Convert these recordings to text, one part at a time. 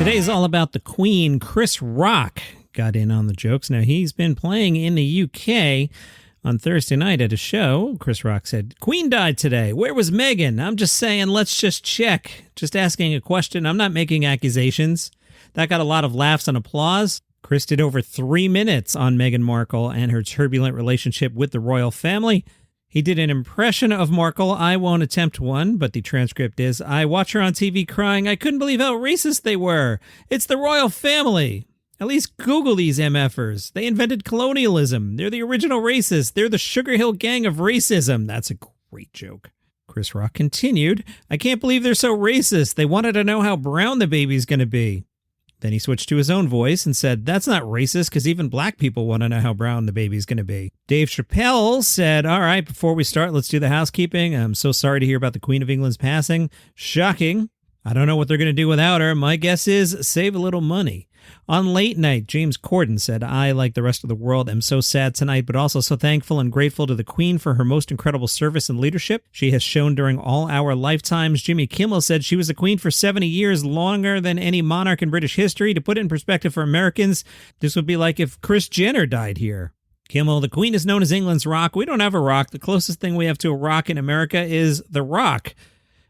Today's all about the Queen. Chris Rock got in on the jokes. Now, he's been playing in the UK on Thursday night at a show. Chris Rock said, Queen died today. Where was Meghan? I'm just saying, let's just check. Just asking a question. I'm not making accusations. That got a lot of laughs and applause. Chris did over 3 minutes on Meghan Markle and her turbulent relationship with the royal family. He did an impression of Markle. I won't attempt one, but the transcript is, I watch her on TV crying, I couldn't believe how racist they were. It's the royal family. At least Google these MFers. They invented colonialism. They're the original racists. They're the Sugar Hill Gang of racism. That's a great joke. Chris Rock continued, I can't believe they're so racist. They wanted to know how brown the baby's going to be. Then he switched to his own voice and said, that's not racist because even black people want to know how brown the baby's going to be. Dave Chappelle said, all right, before we start, let's do the housekeeping. I'm so sorry to hear about the Queen of England's passing. Shocking. I don't know what they're going to do without her. My guess is save a little money. On late night, James Corden said, I, like the rest of the world, am so sad tonight, but also so thankful and grateful to the Queen for her most incredible service and leadership she has shown during all our lifetimes. Jimmy Kimmel said she was the Queen for 70 years, longer than any monarch in British history. To put it in perspective for Americans, this would be like if Kris Jenner died here. Kimmel, the Queen is known as England's rock. We don't have a rock. The closest thing we have to a rock in America is The Rock.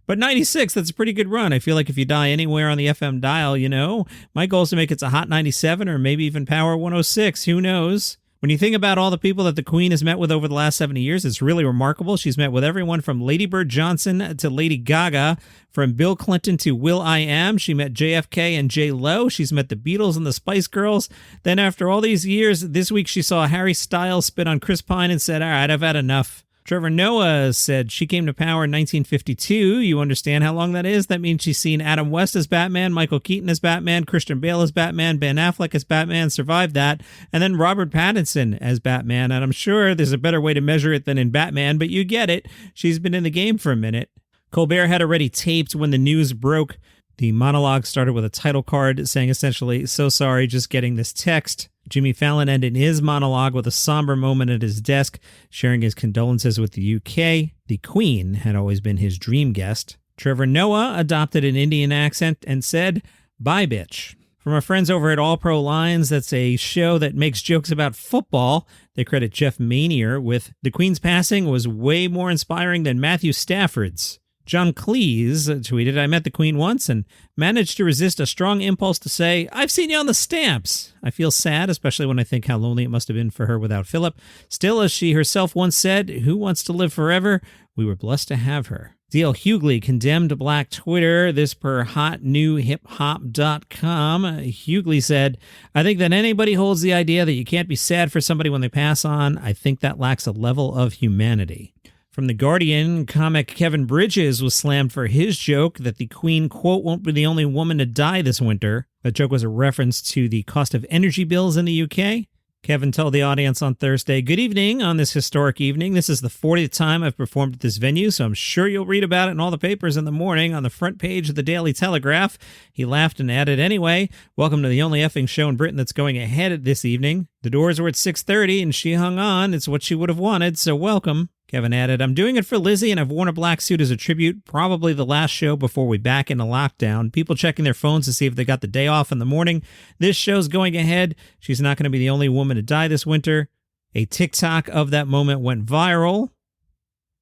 But 96, that's a pretty good run. I feel like if you die anywhere on the FM dial, you know, my goal is to make it a hot 97 or maybe even Power 106. Who knows? When you think about all the people that the Queen has met with over the last 70 years, it's really remarkable. She's met with everyone from Lady Bird Johnson to Lady Gaga, from Bill Clinton to Will.i.am. She met JFK and J-Lo. She's met the Beatles and the Spice Girls. Then after all these years, this week she saw Harry Styles spit on Chris Pine and said, all right, I've had enough. Trevor Noah said she came to power in 1952. You understand how long that is? That means she's seen Adam West as Batman, Michael Keaton as Batman, Christian Bale as Batman, Ben Affleck as Batman, survived that, and then Robert Pattinson as Batman. And I'm sure there's a better way to measure it than in Batman, but you get it. She's been in the game for a minute. Colbert had already taped when the news broke. The monologue started with a title card saying essentially, so sorry, just getting this text. Jimmy Fallon ended his monologue with a somber moment at his desk, sharing his condolences with the UK. The Queen had always been his dream guest. Trevor Noah adopted an Indian accent and said, bye, bitch. From our friends over at All Pro Lines, that's a show that makes jokes about football. They credit Jeff Manier with, the Queen's passing was way more inspiring than Matthew Stafford's. John Cleese tweeted, I met the Queen once and managed to resist a strong impulse to say, I've seen you on the stamps. I feel sad, especially when I think how lonely it must have been for her without Philip. Still, as she herself once said, who wants to live forever? We were blessed to have her. D.L. Hughley condemned Black Twitter, this per hotnewhiphop.com. Hughley said, I think that anybody holds the idea that you can't be sad for somebody when they pass on. I think that lacks a level of humanity. From The Guardian, comic Kevin Bridges was slammed for his joke that the Queen, quote, won't be the only woman to die this winter. That joke was a reference to the cost of energy bills in the UK. Kevin told the audience on Thursday, good evening on this historic evening. This is the 40th time I've performed at this venue, so I'm sure you'll read about it in all the papers in the morning on the front page of the Daily Telegraph. He laughed and added, anyway, welcome to the only effing show in Britain that's going ahead this evening. The doors were at 6:30 and she hung on. It's what she would have wanted, so welcome. Kevin added, I'm doing it for Lizzie and I've worn a black suit as a tribute, probably the last show before we back into lockdown. People checking their phones to see if they got the day off in the morning. This show's going ahead. She's not going to be the only woman to die this winter. A TikTok of that moment went viral.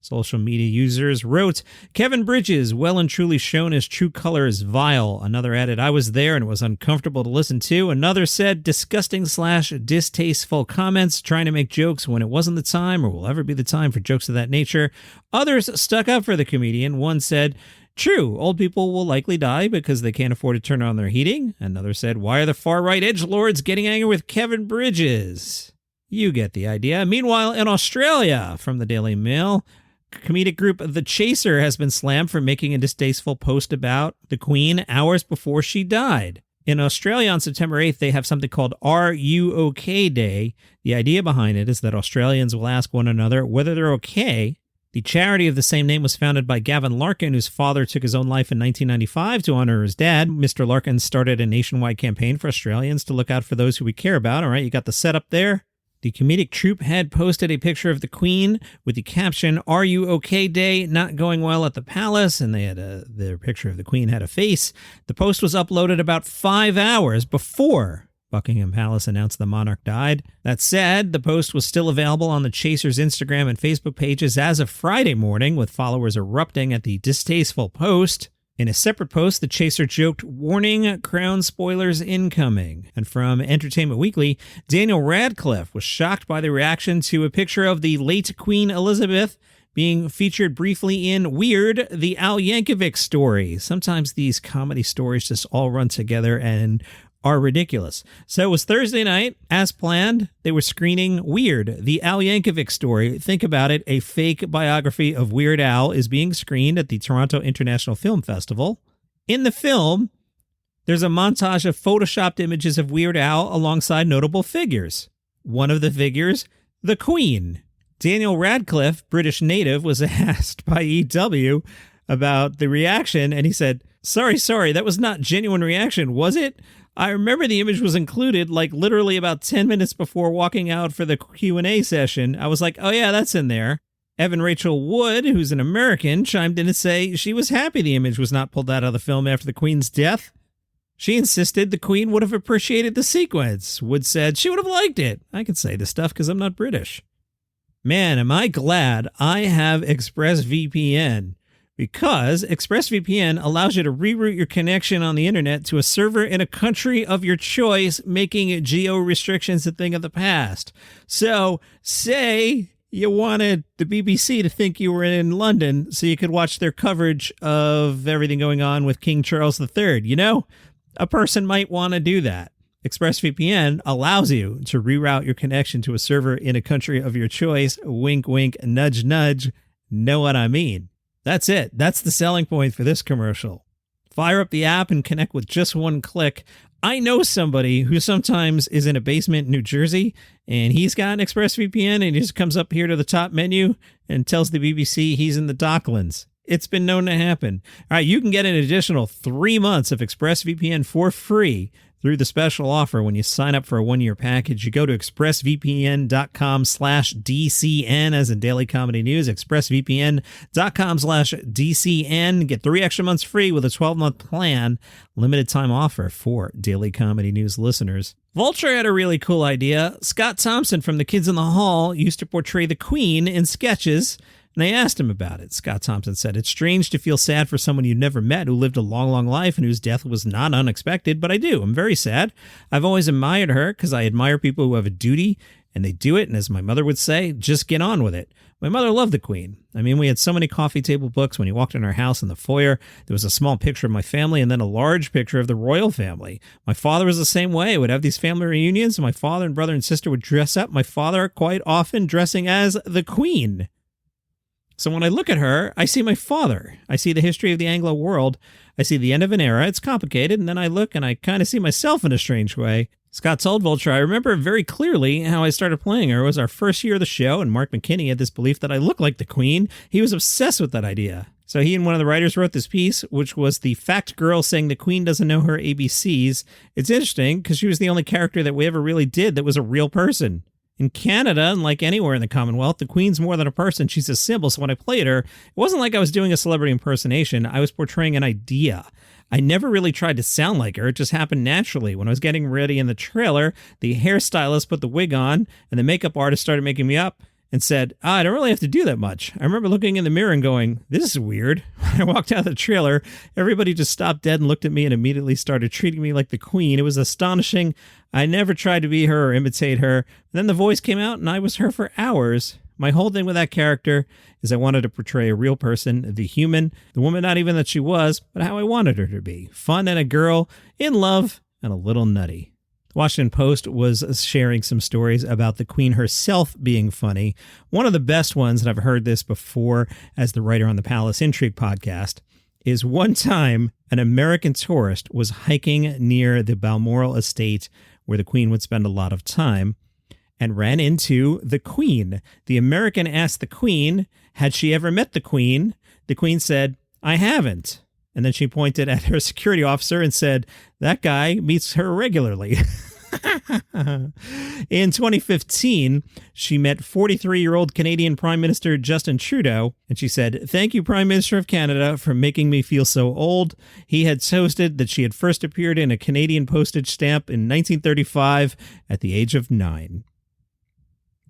Social media users wrote, Kevin Bridges, well and truly shown his true color is vile. Another added, I was there and it was uncomfortable to listen to. Another said, disgusting/distasteful comments, trying to make jokes when it wasn't the time or will ever be the time for jokes of that nature. Others stuck up for the comedian. One said, true, old people will likely die because they can't afford to turn on their heating. Another said, why are the far-right edgelords getting angry with Kevin Bridges? You get the idea. Meanwhile, in Australia, from the Daily Mail, comedic group The Chaser has been slammed for making a distasteful post about the Queen hours before she died. In Australia on September 8th, they have something called Are You OK Day. The idea behind it is that Australians will ask one another whether they're okay. The charity of the same name was founded by Gavin Larkin, whose father took his own life in 1995 to honor his dad. Mr. Larkin started a nationwide campaign for Australians to look out for those who we care about. All right, you got the setup there. The comedic troupe had posted a picture of the Queen with the caption, "Are you okay day? Not going well at the palace." And they had their picture of the Queen had a face. The post was uploaded about 5 hours before Buckingham Palace announced the monarch died. That said, the post was still available on the Chaser's Instagram and Facebook pages as of Friday morning, with followers erupting at the distasteful post. In a separate post, the Chaser joked, "Warning, crown spoilers incoming." And from Entertainment Weekly, Daniel Radcliffe was shocked by the reaction to a picture of the late Queen Elizabeth being featured briefly in Weird, the Al Yankovic story. Sometimes these comedy stories just all run together and are ridiculous. So it was Thursday night. As planned, they were screening Weird, the Al Yankovic story. Think about it. A fake biography of Weird Al is being screened at the Toronto International Film Festival. In the film, there's a montage of photoshopped images of Weird Al alongside notable figures. One of the figures, the Queen. Daniel Radcliffe, British native, was asked by EW about the reaction, and he said, Sorry, that was not genuine reaction, was it? I remember the image was included like literally about 10 minutes before walking out for the Q&A session. I was like, oh yeah, that's in there. Evan Rachel Wood, who's an American, chimed in to say she was happy the image was not pulled out of the film after the Queen's death. She insisted the Queen would have appreciated the sequence. Wood said she would have liked it. I can say this stuff because I'm not British. Man, am I glad I have ExpressVPN. Because ExpressVPN allows you to reroute your connection on the internet to a server in a country of your choice, making geo restrictions a thing of the past. So, say you wanted the BBC to think you were in London so you could watch their coverage of everything going on with King Charles III. You know, a person might want to do that. ExpressVPN allows you to reroute your connection to a server in a country of your choice. Wink, wink, nudge, nudge. Know what I mean? That's it. That's the selling point for this commercial. Fire up the app and connect with just one click. I know somebody who sometimes is in a basement in New Jersey, and he's got an ExpressVPN, and he just comes up here to the top menu and tells the BBC he's in the Docklands. It's been known to happen. All right, you can get an additional 3 months of ExpressVPN for free through the special offer when you sign up for a 1-year package. You go to expressvpn.com/DCN as in Daily Comedy News, expressvpn.com/DCN. Get 3 extra months free with a 12-month plan. Limited time offer for Daily Comedy News listeners. Vulture had a really cool idea. Scott Thompson from The Kids in the Hall used to portray the Queen in sketches, and they asked him about it. Scott Thompson said, "It's strange to feel sad for someone you've never met who lived a long, long life and whose death was not unexpected, but I do. I'm very sad. I've always admired her because I admire people who have a duty, and they do it, and as my mother would say, just get on with it. My mother loved the Queen. I mean, we had so many coffee table books. When you walked in our house in the foyer, there was a small picture of my family and then a large picture of the royal family. My father was the same way. Would have these family reunions, and my father and brother and sister would dress up. My father quite often dressing as the Queen. So when I look at her, I see my father. I see the history of the Anglo world. I see the end of an era. It's complicated. And then I look and I kind of see myself in a strange way." Scott told Vulture, "I remember very clearly how I started playing her. It was our first year of the show, and Mark McKinney had this belief that I looked like the Queen. He was obsessed with that idea. So he and one of the writers wrote this piece, which was the fact girl saying the Queen doesn't know her ABCs. It's interesting because she was the only character that we ever really did that was a real person. In Canada, and like anywhere in the Commonwealth, the Queen's more than a person. She's a symbol. So when I played her, it wasn't like I was doing a celebrity impersonation. I was portraying an idea. I never really tried to sound like her. It just happened naturally. When I was getting ready in the trailer, the hairstylist put the wig on, and the makeup artist started making me up and said, I don't really have to do that much. I remember looking in the mirror and going, this is weird. When I walked out of the trailer, everybody just stopped dead and looked at me and immediately started treating me like the Queen. It was astonishing. I never tried to be her or imitate her. And then the voice came out and I was her for hours. My whole thing with that character is I wanted to portray a real person, the human, the woman not even that she was, but how I wanted her to be. Fun and a girl, in love, and a little nutty. The Washington Post was sharing some stories about the Queen herself being funny. One of the best ones, and I've heard this before as the writer on the Palace Intrigue podcast, is one time an American tourist was hiking near the Balmoral estate where the Queen would spend a lot of time and ran into the Queen. The American asked the Queen, had she ever met the Queen? The Queen said, I haven't. And then she pointed at her security officer and said, that guy meets her regularly. In 2015, she met 43-year-old Canadian Prime Minister Justin Trudeau, and she said, "Thank you, Prime Minister of Canada, for making me feel so old." He had toasted that she had first appeared in a Canadian postage stamp in 1935 at the age of 9.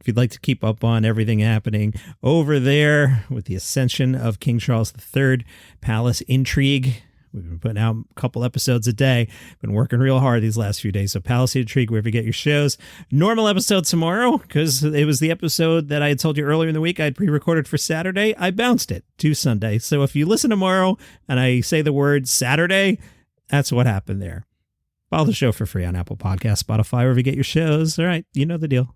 If you'd like to keep up on everything happening over there with the ascension of King Charles III, palace intrigue, we've been putting out a couple episodes a day. Been working real hard these last few days. So Palace Intrigue, wherever you get your shows. Normal episode tomorrow, because it was the episode that I had told you earlier in the week I had pre-recorded for Saturday. I bounced it to Sunday. So if you listen tomorrow and I say the word Saturday, that's what happened there. Follow the show for free on Apple Podcasts, Spotify, wherever you get your shows. All right, you know the deal.